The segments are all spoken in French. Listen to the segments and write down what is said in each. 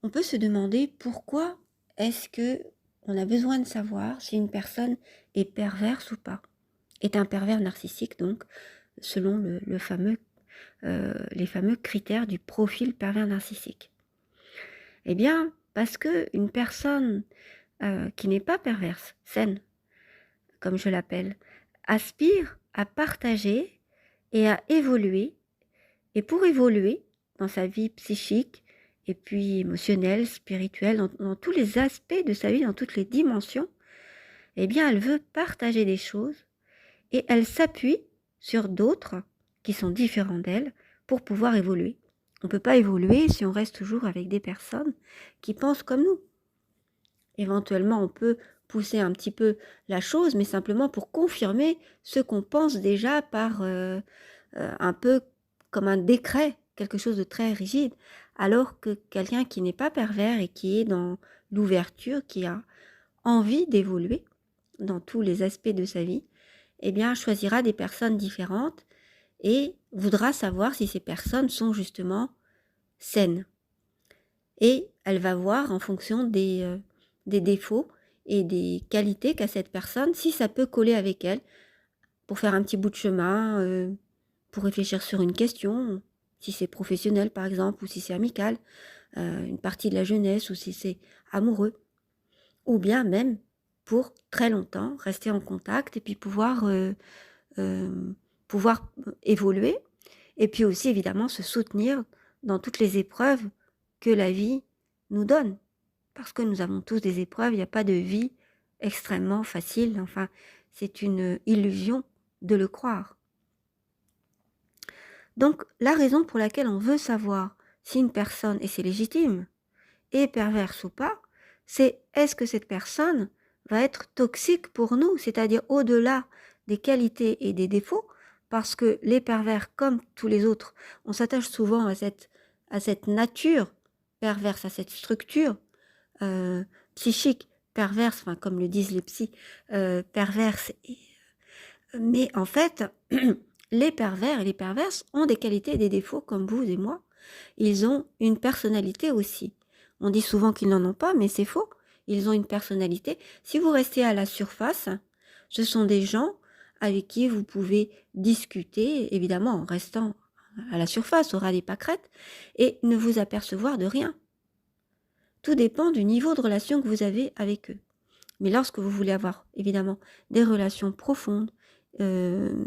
on peut se demander pourquoi est-ce que on a besoin de savoir si une personne est perverse ou pas. Est un pervers narcissique, donc, selon les fameux critères du profil pervers narcissique. Eh bien, parce qu'une personne qui n'est pas perverse, saine, comme je l'appelle, aspire à partager et à évoluer. Et pour évoluer dans sa vie psychique, et puis émotionnelle, spirituelle, dans tous les aspects de sa vie, dans toutes les dimensions, eh bien, elle veut partager des choses et elle s'appuie sur d'autres qui sont différents d'elle pour pouvoir évoluer. On ne peut pas évoluer si on reste toujours avec des personnes qui pensent comme nous. Éventuellement, on peut pousser un petit peu la chose, mais simplement pour confirmer ce qu'on pense déjà par un peu comme un décret, quelque chose de très rigide, alors que quelqu'un qui n'est pas pervers et qui est dans l'ouverture, qui a envie d'évoluer dans tous les aspects de sa vie, eh bien, choisira des personnes différentes et voudra savoir si ces personnes sont justement saines. Et elle va voir en fonction des défauts et des qualités qu'a cette personne, si ça peut coller avec elle, pour faire un petit bout de chemin, pour réfléchir sur une question, si c'est professionnel par exemple, ou si c'est amical, une partie de la jeunesse, ou si c'est amoureux, ou bien même pour très longtemps rester en contact et puis euh, pouvoir évoluer, et puis aussi évidemment se soutenir dans toutes les épreuves que la vie nous donne. Parce que nous avons tous des épreuves, il n'y a pas de vie extrêmement facile, enfin c'est une illusion de le croire. Donc la raison pour laquelle on veut savoir si une personne, et c'est légitime, est perverse ou pas, c'est est-ce que cette personne va être toxique pour nous, c'est-à-dire au-delà des qualités et des défauts, parce que les pervers, comme tous les autres, on s'attache souvent à cette nature perverse, à cette structure psychique perverse, enfin, comme le disent les psys, perverse. Mais en fait, les pervers et les perverses ont des qualités et des défauts comme vous et moi. Ils ont une personnalité aussi. On dit souvent qu'ils n'en ont pas, mais c'est faux. Ils ont une personnalité. Si vous restez à la surface, ce sont des gens avec qui vous pouvez discuter, évidemment en restant à la surface, au ras des pâquerettes, et ne vous apercevoir de rien. Tout dépend du niveau de relation que vous avez avec eux. Mais lorsque vous voulez avoir, évidemment, des relations profondes, euh,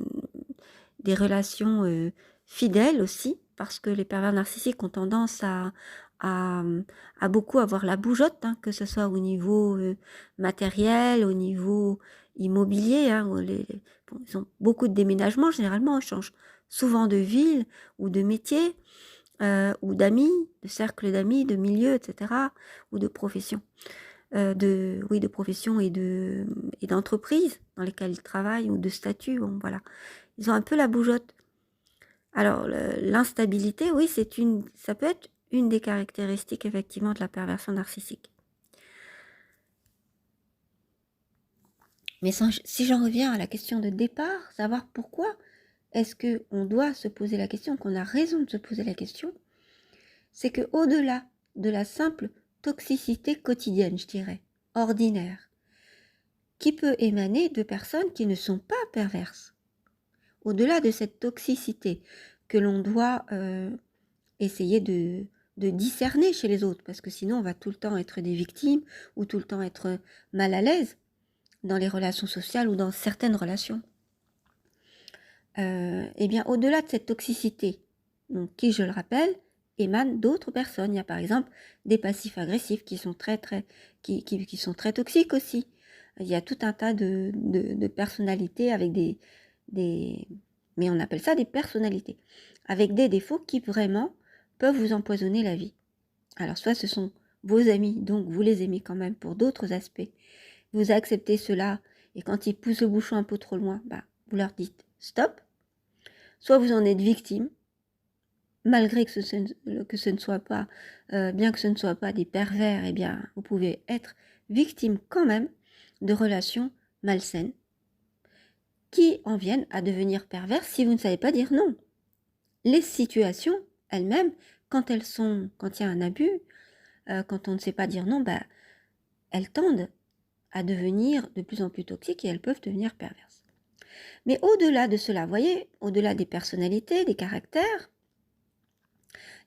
des relations fidèles aussi, parce que les pervers narcissiques ont tendance à, à beaucoup avoir la bougeotte, hein, que ce soit au niveau matériel, au niveau immobilier. Hein, bon, ils ont beaucoup de déménagements, généralement, ils changent souvent de ville ou de métier, ou d'amis, de cercle d'amis, de milieu, etc., ou de profession. De profession et d'entreprise dans lesquelles ils travaillent, ou de statut, bon, voilà. Ils ont un peu la bougeotte. Alors, l'instabilité, oui, ça peut être une des caractéristiques, effectivement, de la perversion narcissique. Mais si j'en reviens à la question de départ, savoir pourquoi est-ce qu'on doit se poser la question, qu'on a raison de se poser la question, c'est qu'au-delà de la simple toxicité quotidienne, je dirais, ordinaire, qui peut émaner de personnes qui ne sont pas perverses, au-delà de cette toxicité que l'on doit essayer de discerner chez les autres, parce que sinon on va tout le temps être des victimes ou tout le temps être mal à l'aise dans les relations sociales ou dans certaines relations. Eh bien, au-delà de cette toxicité, donc, qui, je le rappelle, émane d'autres personnes. Il y a par exemple des passifs agressifs qui sont qui sont très toxiques aussi. Il y a tout un tas de personnalités avec mais on appelle ça des personnalités, avec des défauts qui vraiment peuvent vous empoisonner la vie. Alors soit ce sont vos amis, donc vous les aimez quand même pour d'autres aspects, vous acceptez cela, et quand ils poussent le bouchon un peu trop loin, vous leur dites stop. Soit vous en êtes victime, malgré que ce ne soit pas, bien que ce ne soit pas des pervers, eh bien vous pouvez être victime quand même de relations malsaines qui en viennent à devenir perverses si vous ne savez pas dire non. Les situations elles-mêmes, quand il y a un abus, quand on ne sait pas dire non, elles tendent à devenir de plus en plus toxiques et elles peuvent devenir perverses. Mais au-delà de cela, vous voyez, au-delà des personnalités, des caractères,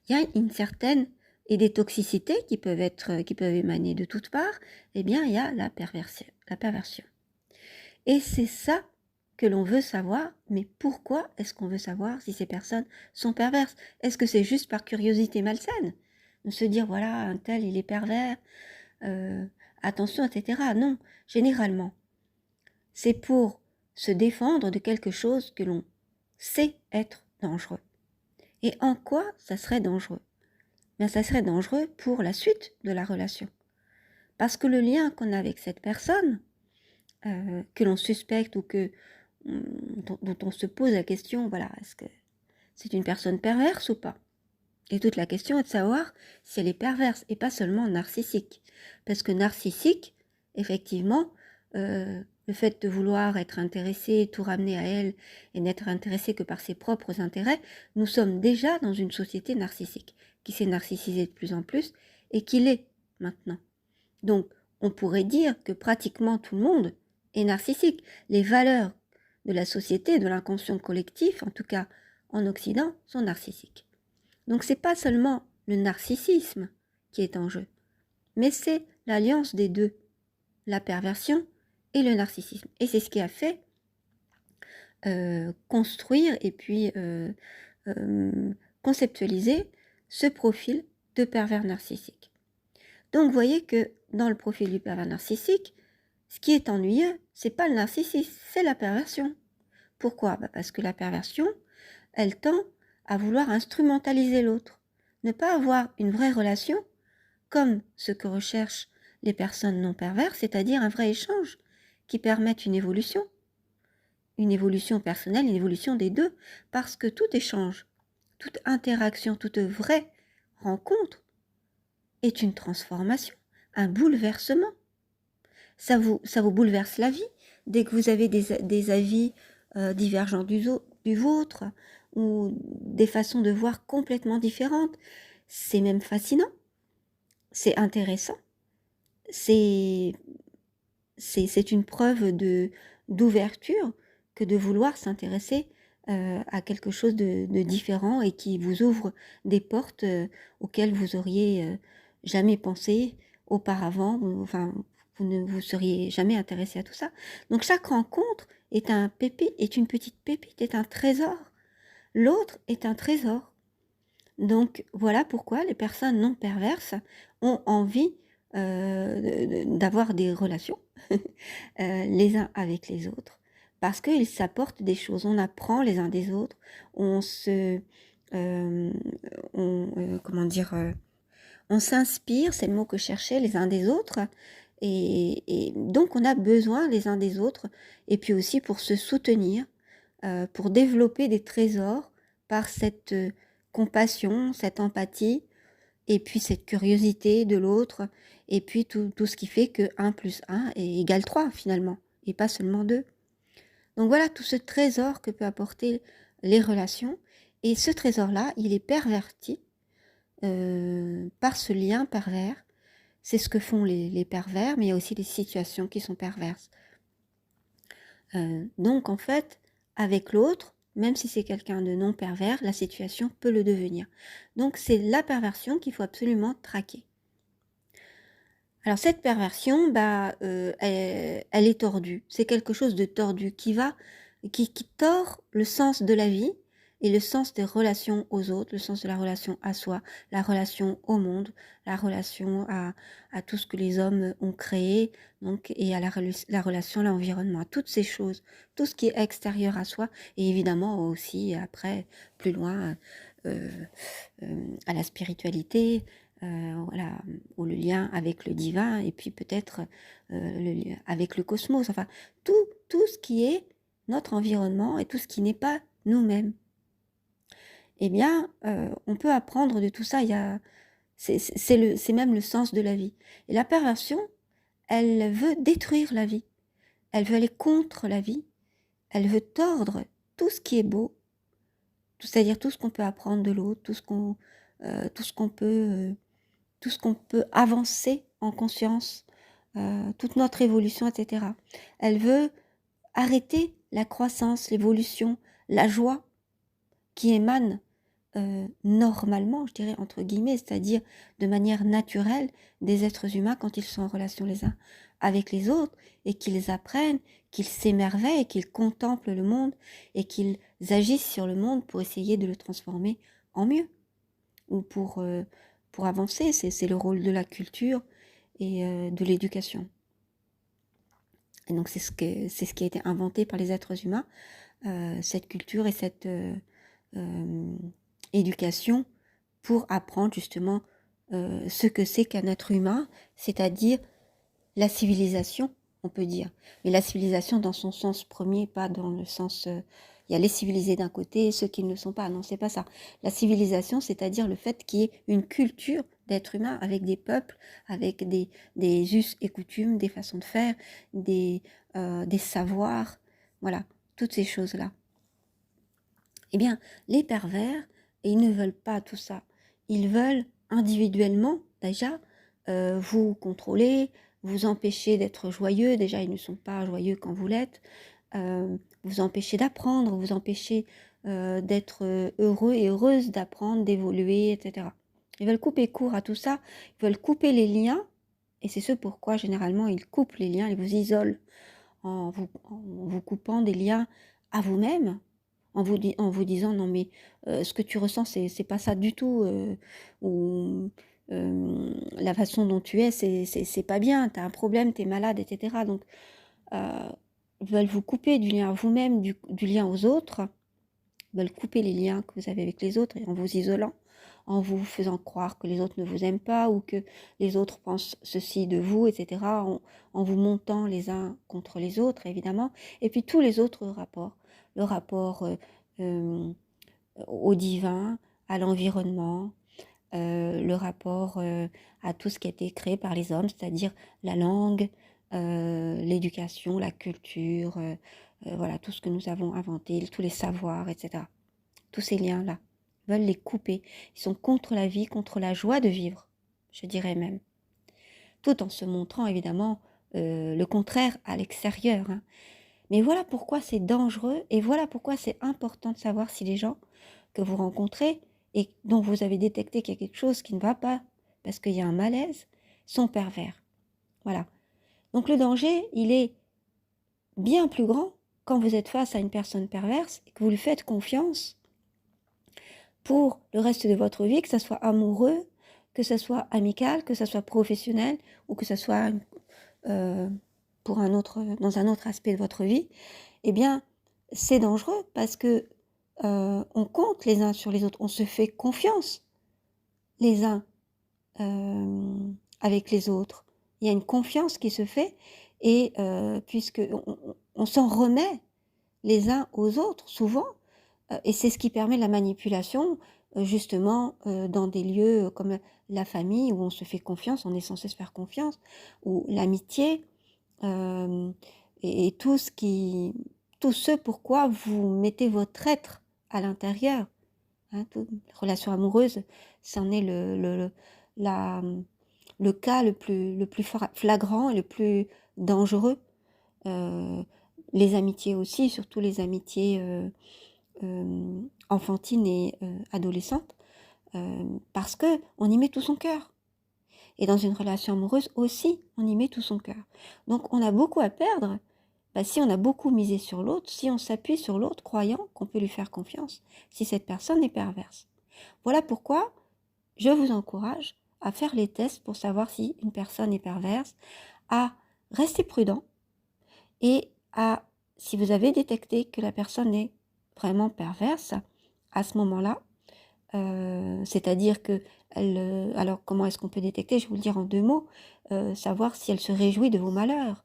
il y a une certaine, et des toxicités qui peuvent émaner de toutes parts, eh bien, il y a la perversion. Et c'est ça que l'on veut savoir, mais pourquoi est-ce qu'on veut savoir si ces personnes sont perverses? Est-ce que c'est juste par curiosité malsaine? De se dire, voilà, un tel, il est pervers, attention, etc. Non, généralement, c'est pour se défendre de quelque chose que l'on sait être dangereux. Et en quoi ça serait dangereux? Bien, ça serait dangereux pour la suite de la relation. Parce que le lien qu'on a avec cette personne, que l'on suspecte ou dont on se pose la question, voilà, est-ce que c'est une personne perverse ou pas? Et toute la question est de savoir si elle est perverse et pas seulement narcissique. Parce que narcissique, effectivement, le fait de vouloir être intéressé, tout ramener à elle et n'être intéressé que par ses propres intérêts, nous sommes déjà dans une société narcissique qui s'est narcissisée de plus en plus et qui l'est maintenant. Donc, on pourrait dire que pratiquement tout le monde est narcissique. Les valeurs de la société, de l'inconscient collectif, en tout cas en Occident, sont narcissiques. Donc, c'est pas seulement le narcissisme qui est en jeu, mais c'est l'alliance des deux, la perversion et le narcissisme. Et c'est ce qui a fait construire et puis conceptualiser ce profil de pervers narcissique. Donc, vous voyez que dans le profil du pervers narcissique, ce qui est ennuyeux, c'est pas le narcissisme, c'est la perversion. Pourquoi? Parce que la perversion, elle tend à vouloir instrumentaliser l'autre, ne pas avoir une vraie relation, comme ce que recherchent les personnes non perverses, c'est-à-dire un vrai échange qui permette une évolution personnelle, une évolution des deux, parce que tout échange, toute interaction, toute vraie rencontre est une transformation, un bouleversement. Ça vous bouleverse la vie dès que vous avez des avis divergents du vôtre ou des façons de voir complètement différentes. C'est même fascinant, c'est intéressant, c'est une preuve d'ouverture que de vouloir s'intéresser à quelque chose de différent et qui vous ouvre des portes auxquelles vous auriez jamais pensé auparavant, enfin vous ne vous seriez jamais intéressé à tout ça. Donc chaque rencontre est une petite pépite, est un trésor. L'autre est un trésor. Donc voilà pourquoi les personnes non perverses ont envie d'avoir des relations les uns avec les autres, parce qu'ils s'apportent des choses, on apprend les uns des autres, on s'inspire, c'est le mot que je cherchais, les uns des autres, et donc on a besoin les uns des autres, et puis aussi pour se soutenir, pour développer des trésors par cette compassion, cette empathie, et puis cette curiosité de l'autre, et puis tout ce qui fait que 1 plus 1 est égal 3 finalement, et pas seulement 2. Donc voilà tout ce trésor que peut apporter les relations, et ce trésor-là, il est perverti par ce lien pervers. C'est ce que font les pervers, mais il y a aussi des situations qui sont perverses. Donc en fait, avec l'autre, même si c'est quelqu'un de non pervers, la situation peut le devenir. Donc c'est la perversion qu'il faut absolument traquer. Alors cette perversion, elle est tordue. C'est quelque chose de tordu qui tord le sens de la vie et le sens des relations aux autres, le sens de la relation à soi, la relation au monde, la relation à tout ce que les hommes ont créé, donc, et à la relation à l'environnement, à toutes ces choses, tout ce qui est extérieur à soi, et évidemment aussi après, plus loin, à la spiritualité, voilà, ou le lien avec le divin, et puis peut-être le lien avec le cosmos, enfin tout ce qui est notre environnement et tout ce qui n'est pas nous-mêmes. Eh bien, on peut apprendre de tout ça, c'est même le sens de la vie. Et la perversion, elle veut détruire la vie, elle veut aller contre la vie, elle veut tordre tout ce qui est beau, c'est-à-dire tout ce qu'on peut apprendre de l'autre, tout ce qu'on peut tout ce qu'on peut avancer en conscience, toute notre évolution, etc. Elle veut arrêter la croissance, l'évolution, la joie qui émane normalement, je dirais entre guillemets, c'est-à-dire de manière naturelle des êtres humains quand ils sont en relation les uns avec les autres et qu'ils apprennent, qu'ils s'émerveillent, qu'ils contemplent le monde et qu'ils agissent sur le monde pour essayer de le transformer en mieux ou pour avancer. C'est le rôle de la culture et de l'éducation. Et donc c'est ce qui a été inventé par les êtres humains, cette culture et cette éducation pour apprendre justement ce que c'est qu'un être humain, c'est-à-dire la civilisation, on peut dire. Mais la civilisation dans son sens premier, pas dans le sens... il y a les civilisés d'un côté et ceux qui ne le sont pas. Non, c'est pas ça. La civilisation, c'est-à-dire le fait qu'il y ait une culture d'être humain avec des peuples, avec des us et coutumes, des façons de faire, des savoirs, voilà, toutes ces choses-là. Eh bien, les pervers, ils ne veulent pas tout ça. Ils veulent individuellement, déjà, vous contrôler, vous empêcher d'être joyeux. Déjà, ils ne sont pas joyeux quand vous l'êtes. Vous empêcher d'apprendre, vous empêcher d'être heureux et heureuse d'apprendre, d'évoluer, etc. Ils veulent couper court à tout ça. Ils veulent couper les liens. Et c'est ce pourquoi, généralement, ils coupent les liens, ils vous isolent en vous coupant des liens à vous-même, en vous disant non mais ce que tu ressens c'est pas ça du tout, ou la façon dont tu es c'est pas bien, tu as un problème, tu es malade, etc. Donc ils veulent vous couper du lien à vous-même, du lien aux autres, ils veulent couper les liens que vous avez avec les autres en vous isolant, en vous faisant croire que les autres ne vous aiment pas ou que les autres pensent ceci de vous, etc., en vous montant les uns contre les autres, évidemment. Et puis tous les autres rapports, le rapport au divin, à l'environnement, le rapport à tout ce qui a été créé par les hommes, c'est-à-dire la langue, l'éducation, la culture, voilà, tout ce que nous avons inventé, tous les savoirs, etc. Tous ces liens-là, veulent les couper. Ils sont contre la vie, contre la joie de vivre, je dirais même. Tout en se montrant évidemment le contraire à l'extérieur. Hein. Mais voilà pourquoi c'est dangereux et voilà pourquoi c'est important de savoir si les gens que vous rencontrez et dont vous avez détecté qu'il y a quelque chose qui ne va pas, parce qu'il y a un malaise, sont pervers. Voilà. Donc le danger, il est bien plus grand quand vous êtes face à une personne perverse et que vous lui faites confiance pour le reste de votre vie, que ce soit amoureux, que ce soit amical, que ce soit professionnel ou que ce soit pour dans un autre aspect de votre vie, eh bien, c'est dangereux parce que on compte les uns sur les autres, on se fait confiance les uns avec les autres. Il y a une confiance qui se fait et puisque on s'en remet les uns aux autres souvent, et c'est ce qui permet la manipulation justement dans des lieux comme la famille où on se fait confiance, on est censé se faire confiance, ou l'amitié et tout ce pourquoi vous mettez votre être à l'intérieur. Hein, relation amoureuse, c'en est le cas le plus flagrant et le plus dangereux. Les amitiés aussi, surtout les amitiés enfantines et adolescentes, parce que on y met tout son cœur. Et dans une relation amoureuse aussi, on y met tout son cœur. Donc on a beaucoup à perdre si on a beaucoup misé sur l'autre, si on s'appuie sur l'autre, croyant qu'on peut lui faire confiance, si cette personne est perverse. Voilà pourquoi je vous encourage à faire les tests pour savoir si une personne est perverse, à rester prudent et si vous avez détecté que la personne est vraiment perverse, à ce moment-là, c'est-à-dire que alors comment est-ce qu'on peut détecter? Je vais vous le dire en 2 mots, savoir si elle se réjouit de vos malheurs,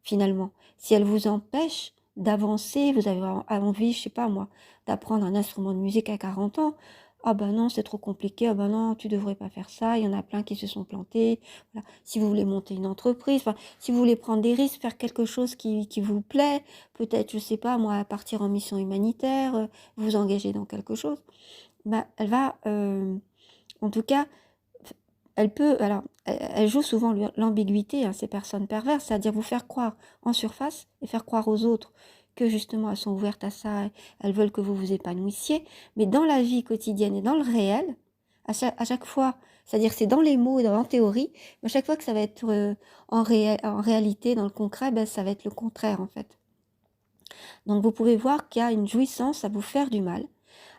finalement. Si elle vous empêche d'avancer, vous avez envie, je sais pas moi, d'apprendre un instrument de musique à 40 ans, ah ben non, c'est trop compliqué, ah ben non, tu devrais pas faire ça, il y en a plein qui se sont plantés. Voilà. Si vous voulez monter une entreprise, si vous voulez prendre des risques, faire quelque chose qui vous plaît, peut-être, je sais pas moi, partir en mission humanitaire, vous engager dans quelque chose, elle va, en tout cas, elle joue souvent l'ambiguïté, hein, ces personnes perverses, c'est-à-dire vous faire croire en surface et faire croire aux autres que justement elles sont ouvertes à ça, elles veulent que vous vous épanouissiez, mais dans la vie quotidienne et dans le réel, à chaque fois, c'est-à-dire c'est dans les mots et en théorie, mais à chaque fois que ça va être en réalité, dans le concret, ben, ça va être le contraire en fait. Donc vous pouvez voir qu'il y a une jouissance à vous faire du mal,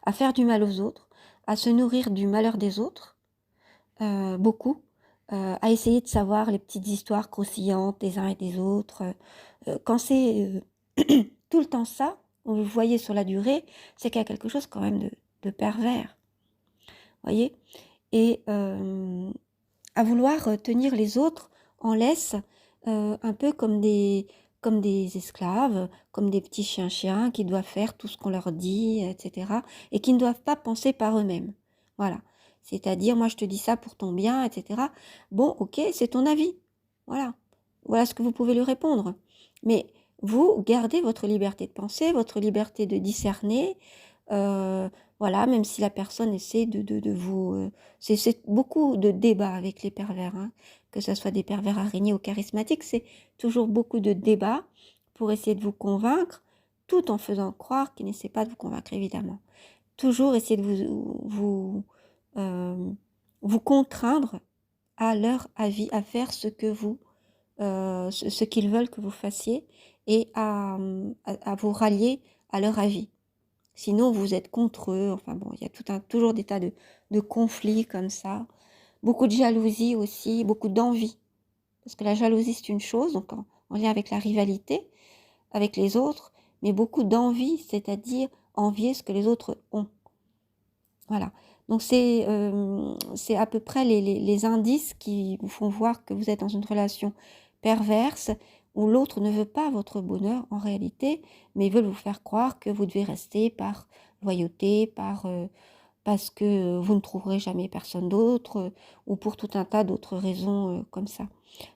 à faire du mal aux autres, à se nourrir du malheur des autres, beaucoup, à essayer de savoir les petites histoires croustillantes des uns et des autres. Quand c'est tout le temps ça, vous voyez sur la durée, c'est qu'il y a quelque chose quand même de pervers, voyez. Et à vouloir tenir les autres en laisse, un peu comme des esclaves, comme des petits chiens qui doivent faire tout ce qu'on leur dit, etc. et qui ne doivent pas penser par eux-mêmes. Voilà. C'est-à-dire, moi je te dis ça pour ton bien, etc. Bon, ok, c'est ton avis. Voilà. Voilà ce que vous pouvez lui répondre. Mais vous gardez votre liberté de penser, votre liberté de discerner, voilà, même si la personne essaie de vous... c'est beaucoup de débats avec les pervers, hein. Que ce soit des pervers araignées ou charismatiques, c'est toujours beaucoup de débats pour essayer de vous convaincre, tout en faisant croire qu'ils n'essaient pas de vous convaincre, évidemment. Toujours essayer de vous contraindre à leur avis, à faire ce que vous, ce qu'ils veulent que vous fassiez et à vous rallier à leur avis. Sinon, vous êtes contre eux. Enfin bon, il y a toujours des tas de conflits comme ça. Beaucoup de jalousie aussi, beaucoup d'envie. Parce que la jalousie, c'est une chose, donc en lien avec la rivalité, avec les autres, mais beaucoup d'envie, c'est-à-dire envier ce que les autres ont. Voilà. Donc c'est à peu près les indices qui vous font voir que vous êtes dans une relation perverse où l'autre ne veut pas votre bonheur en réalité, mais veut vous faire croire que vous devez rester par loyauté, parce que vous ne trouverez jamais personne d'autre ou pour tout un tas d'autres raisons comme ça.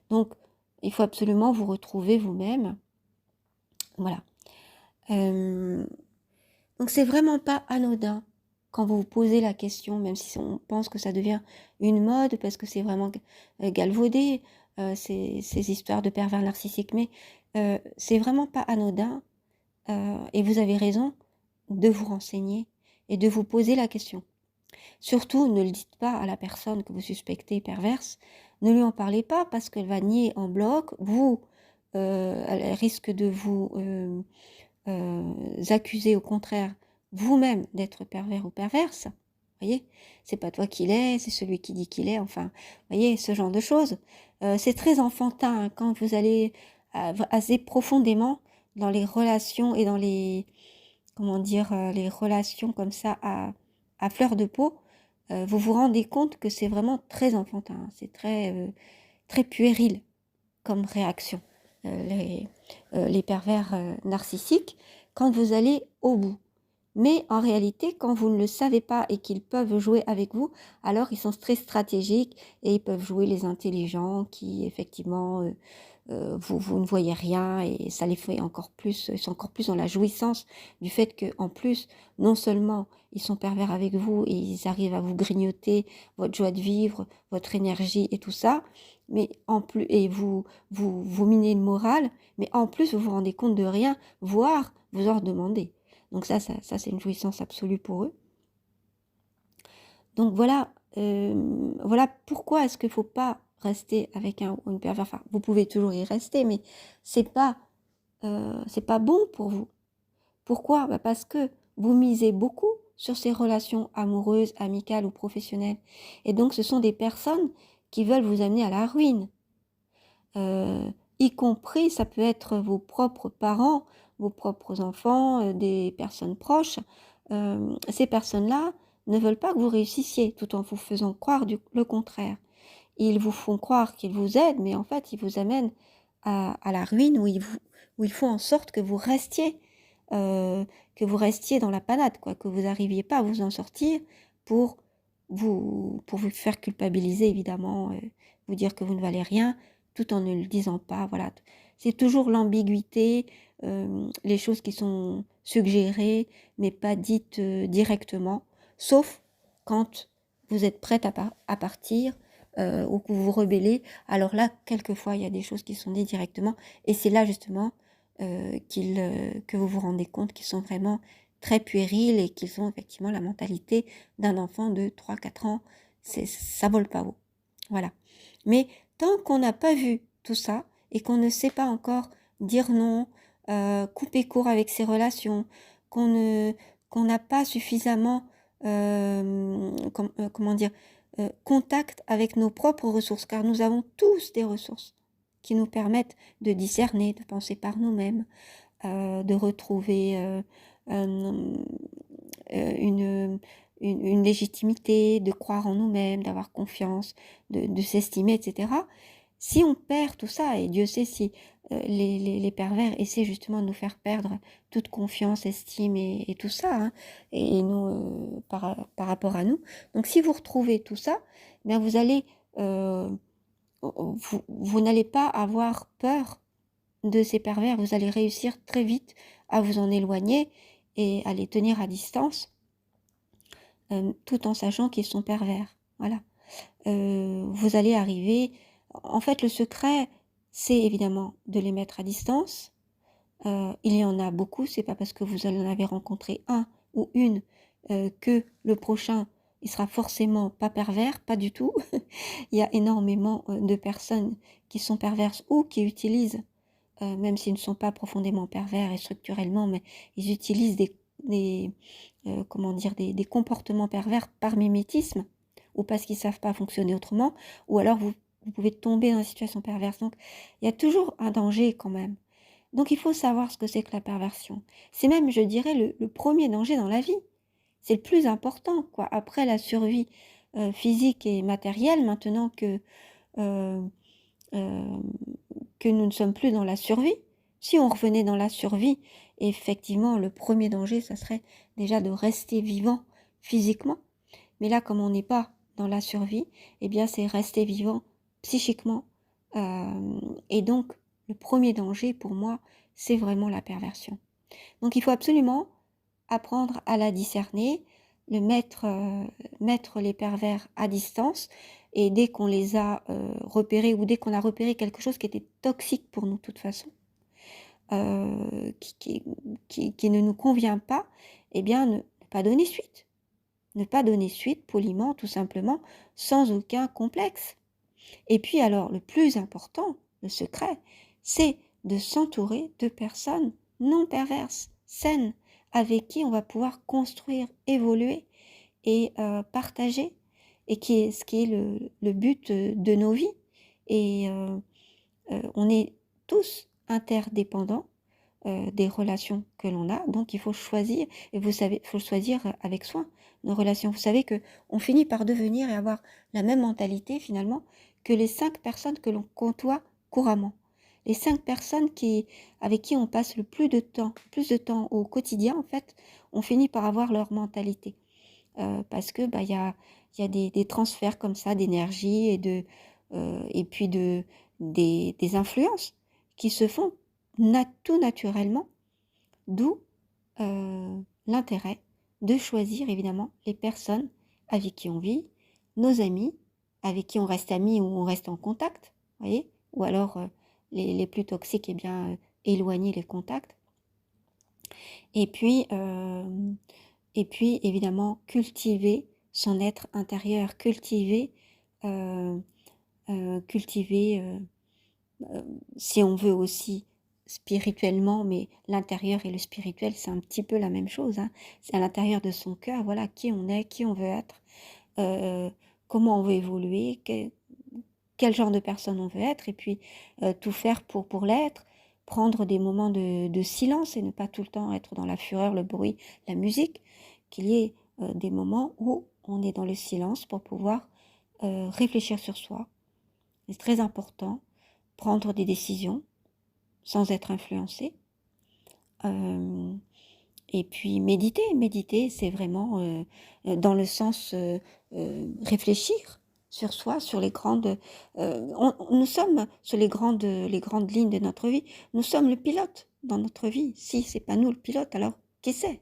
Donc il faut absolument vous retrouver vous-même. Voilà. Donc c'est vraiment pas anodin quand vous vous posez la question, même si on pense que ça devient une mode, parce que c'est vraiment galvaudé, ces histoires de pervers narcissiques, mais c'est vraiment pas anodin, et vous avez raison de vous renseigner et de vous poser la question. Surtout, ne le dites pas à la personne que vous suspectez perverse, ne lui en parlez pas parce qu'elle va nier en bloc, elle risque de vous accuser au contraire vous-même d'être pervers ou perverse. Voyez, c'est pas toi qui l'es, c'est celui qui dit qu'il est, enfin, voyez, ce genre de choses. C'est très enfantin hein, quand vous allez assez profondément dans les relations et dans les, comment dire, les relations comme ça à fleur de peau, vous vous rendez compte que c'est vraiment très enfantin, hein, c'est très puéril comme réaction. Les pervers narcissiques, quand vous allez au bout. Mais en réalité, quand vous ne le savez pas et qu'ils peuvent jouer avec vous, alors ils sont très stratégiques et ils peuvent jouer les intelligents qui, effectivement, vous ne voyez rien et ça les fait encore plus, ils sont encore plus dans la jouissance du fait qu'en plus, non seulement ils sont pervers avec vous et ils arrivent à vous grignoter votre joie de vivre, votre énergie et tout ça, mais en plus, et vous minez le moral, mais en plus vous vous rendez compte de rien, voire vous en demandez. Donc ça c'est une jouissance absolue pour eux. Donc voilà, voilà pourquoi est-ce qu'il ne faut pas rester avec un ou une pervers. Enfin, vous pouvez toujours y rester, mais c'est pas bon pour vous. Pourquoi? Parce que vous misez beaucoup sur ces relations amoureuses, amicales ou professionnelles. Et donc ce sont des personnes qui veulent vous amener à la ruine. Y compris, ça peut être vos propres parents, vos propres enfants, des personnes proches. Ces personnes-là ne veulent pas que vous réussissiez, tout en vous faisant croire le contraire. Ils vous font croire qu'ils vous aident, mais en fait, ils vous amènent à la ruine, où ils font en sorte que vous restiez dans la panade, quoi, que vous n'arriviez pas à vous en sortir pour vous faire culpabiliser, évidemment, vous dire que vous ne valez rien, tout en ne le disant pas. Voilà. C'est toujours l'ambiguïté, les choses qui sont suggérées, mais pas dites directement, sauf quand vous êtes prête à partir, ou que vous vous rebellez, alors là, quelquefois, il y a des choses qui sont dites directement, et c'est là justement que vous vous rendez compte qu'ils sont vraiment très puérils et qu'ils ont effectivement la mentalité d'un enfant de 3-4 ans. Ça vole pas haut. Voilà. Mais tant qu'on n'a pas vu tout ça et qu'on ne sait pas encore dire non, couper court avec ses relations, qu'on n'a pas suffisamment, comment dire, contact avec nos propres ressources, car nous avons tous des ressources qui nous permettent de discerner, de penser par nous-mêmes, de retrouver une légitimité, de croire en nous-mêmes, d'avoir confiance, de s'estimer, etc. Si on perd tout ça, et Dieu sait si les pervers essaient justement de nous faire perdre toute confiance, estime et tout ça, hein, et nous, par rapport à nous. Donc si vous retrouvez tout ça, bien vous allez, vous n'allez pas avoir peur de ces pervers, vous allez réussir très vite à vous en éloigner et à les tenir à distance, tout en sachant qu'ils sont pervers. Voilà. Vous allez arriver... En fait, le secret, c'est évidemment de les mettre à distance. Il y en a beaucoup, c'est pas parce que vous en avez rencontré un ou une que le prochain, il sera forcément pas pervers, pas du tout. Il y a énormément de personnes qui sont perverses ou qui utilisent, même s'ils ne sont pas profondément pervers et structurellement, mais ils utilisent comment dire, des comportements pervers par mimétisme, ou parce qu'ils ne savent pas fonctionner autrement, ou alors vous pouvez tomber dans une situation perverse. Donc, il y a toujours un danger quand même. Donc, il faut savoir ce que c'est que la perversion. C'est même, je dirais, le premier danger dans la vie. C'est le plus important, quoi. Après la survie physique et matérielle, maintenant euh, que nous ne sommes plus dans la survie. Si on revenait dans la survie, effectivement, le premier danger, ça serait déjà de rester vivant physiquement. Mais là, comme on n'est pas dans la survie, eh bien, c'est rester vivant psychiquement. Et donc, le premier danger pour moi, c'est vraiment la perversion. Donc, il faut absolument apprendre à la discerner, mettre les pervers à distance, et dès qu'on les a repérés, ou dès qu'on a repéré quelque chose qui était toxique pour nous de toute façon, qui ne nous convient pas, eh bien ne pas donner suite. Ne pas donner suite poliment, tout simplement, sans aucun complexe. Et puis alors, le plus important, le secret, c'est de s'entourer de personnes non perverses, saines, avec qui on va pouvoir construire, évoluer et partager, et ce qui est le but de nos vies. Et on est tous interdépendants des relations que l'on a, donc il faut choisir, et vous savez, il faut choisir avec soin nos relations. Vous savez que on finit par devenir et avoir la même mentalité finalement que les 5 personnes que l'on côtoie couramment. Les 5 personnes avec qui on passe le plus de temps au quotidien, en fait, on finit par avoir leur mentalité. Parce que il y a des transferts comme ça d'énergie et puis des influences qui se font tout naturellement, d'où l'intérêt de choisir évidemment les personnes avec qui on vit, nos amis, avec qui on reste amis ou on reste en contact, voyez, ou alors les plus toxiques, eh bien éloigner les contacts. Et puis évidemment cultiver son être intérieur, cultiver si on veut aussi spirituellement, mais l'intérieur et le spirituel, c'est un petit peu la même chose, hein. C'est à l'intérieur de son cœur, voilà, qui on est, qui on veut être, comment on veut évoluer, quel genre de personne on veut être, et puis tout faire pour l'être, prendre des moments de silence et ne pas tout le temps être dans la fureur, le bruit, la musique, qu'il y ait des moments où on est dans le silence pour pouvoir réfléchir sur soi. C'est très important, prendre des décisions sans être influencé. Et puis méditer, c'est vraiment dans le sens réfléchir sur soi, sur les grandes... nous sommes sur les grandes lignes de notre vie. Nous sommes le pilote dans notre vie. Si c'est pas nous le pilote, alors qui c'est?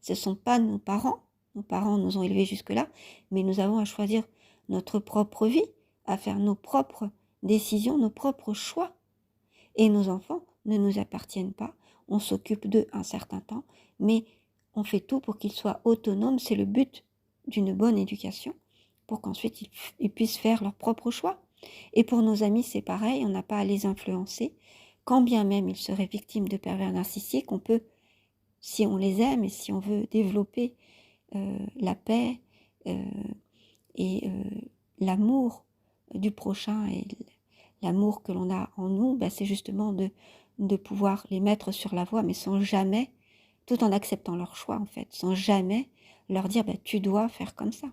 Ce ne sont pas nos parents. Nos parents nous ont élevés jusque-là, mais nous avons à choisir notre propre vie à faire nos propres décisions, nos propres choix. Et nos enfants ne nous appartiennent pas. On s'occupe d'eux un certain temps, mais on fait tout pour qu'ils soient autonomes. C'est le but d'une bonne éducation, pour qu'ensuite ils puissent faire leurs propres choix. Et pour nos amis, c'est pareil, on n'a pas à les influencer. Quand bien même ils seraient victimes de pervers narcissiques, on peut, si on les aime et si on veut développer la paix et l'amour du prochain et l'amour que l'on a en nous, c'est justement de pouvoir les mettre sur la voie, mais sans jamais, tout en acceptant leur choix en fait, sans jamais leur dire tu dois faire comme ça.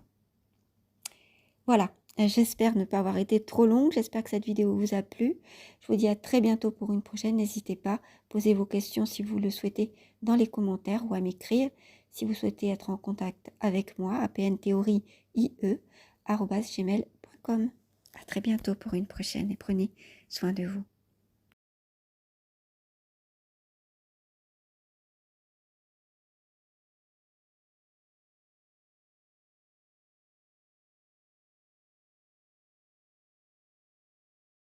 Voilà, j'espère ne pas avoir été trop longue, j'espère que cette vidéo vous a plu. Je vous dis à très bientôt pour une prochaine, n'hésitez pas, posez vos questions si vous le souhaitez dans les commentaires ou à m'écrire si vous souhaitez être en contact avec moi à pnthéorie.ie@gmail.com. À très bientôt pour une prochaine et prenez soin de vous.